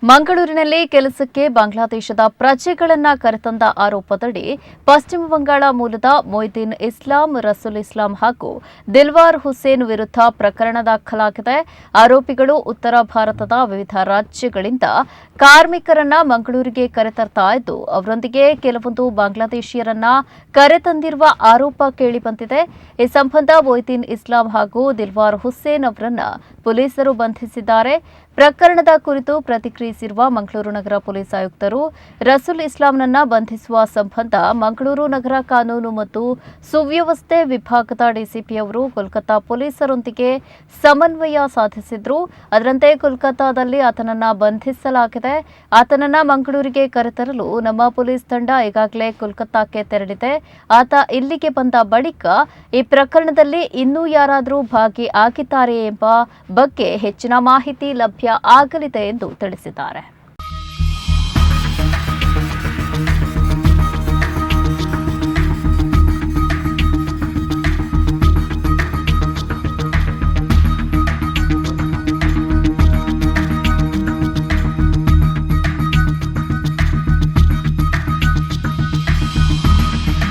ಮಂಗಳೂರಿನಲ್ಲಿ ಕೆಲಸಕ್ಕೆ ಬಾಂಗ್ಲಾದೇಶದ ಪ್ರಜೆಗಳನ್ನ ಕರೆತಂದ ಆರೋಪದಡಿ ಪಶ್ಚಿಮ ಬಂಗಾಳ ಮೂಲದ ಮೊಯ್ದೀನ್ ಇಸ್ಲಾಂ, ರಸೂಲ್ ಇಸ್ಲಾಂ ಹಾಗೂ ದಿಲ್ವಾರ್ ಹುಸೇನ್ ವಿರುದ್ಧ ಪ್ರಕರಣ ದಾಖಲಾಗಿದೆ. ಆರೋಪಿಗಳು ಉತ್ತರ ಭಾರತದ ವಿವಿಧ ರಾಜ್ಯಗಳಿಂದ ಕಾರ್ಮಿಕರನ್ನ ಮಂಗಳೂರಿಗೆ ಕರೆತರ್ತಾ ಇದ್ದು, ಅವರೊಂದಿಗೆ ಕೆಲವೊಂದು ಬಾಂಗ್ಲಾದೇಶಿಯರನ್ನ ಕರೆತಂದಿರುವ ಆರೋಪ ಕೇಳಿಬಂದಿದೆ. ಈ ಸಂಬಂಧ ಮೊಯ್ದೀನ್ ಇಸ್ಲಾಂ ಹಾಗೂ ದಿಲ್ವಾರ್ ಹುಸೇನ್ ಅವರನ್ನ ಪೊಲೀಸರು ಬಂಧಿಸಿದ್ದಾರೆ. ಪ್ರಕರಣದ ಕುರಿತು ಪ್ರತಿಕ್ರಿಯಿಸಿರುವ ಮಂಗಳೂರು ನಗರ ಪೊಲೀಸ್ ಆಯುಕ್ತರು, ರಸೂಲ್ ಇಸ್ಲಾಂನನ್ನ ಬಂಧಿಸುವ ಸಂಬಂಧ ಮಂಗಳೂರು ನಗರ ಕಾನೂನು ಮತ್ತು ಸುವ್ಯವಸ್ಥೆ ವಿಭಾಗದ ಡಿಸಿಪಿ ಅವರು ಕೋಲ್ಕತಾ ಪೊಲೀಸರೊಂದಿಗೆ ಸಮನ್ವಯ ಸಾಧಿಸಿದ್ರು. ಅದರಂತೆ ಕೋಲ್ಕತಾದಲ್ಲಿ ಆತನನ್ನ ಬಂಧಿಸಲಾಗಿದೆ. ಆತನನ್ನ ಮಂಗಳೂರಿಗೆ ಕರೆತರಲು ನಮ್ಮ ಪೊಲೀಸ್ ತಂಡ ಈಗಾಗಲೇ ಕೋಲ್ಕತಾಕ್ಕೆ ತೆರಳಿದೆ. ಆತ ಇಲ್ಲಿಗೆ ಬಂದ ಬಳಿಕ ಈ ಪ್ರಕರಣದಲ್ಲಿ ಇನ್ನೂ ಯಾರಾದರೂ ಭಾಗಿ ಆಗಿದ್ದಾರೆಯೇ ಎಂಬ ಬಗ್ಗೆ ಹೆಚ್ಚಿನ ಮಾಹಿತಿ ಲಭ್ಯ ಆಗಲಿದೆ ಎಂದು ತಿಳಿಸಿದ್ದಾರೆ.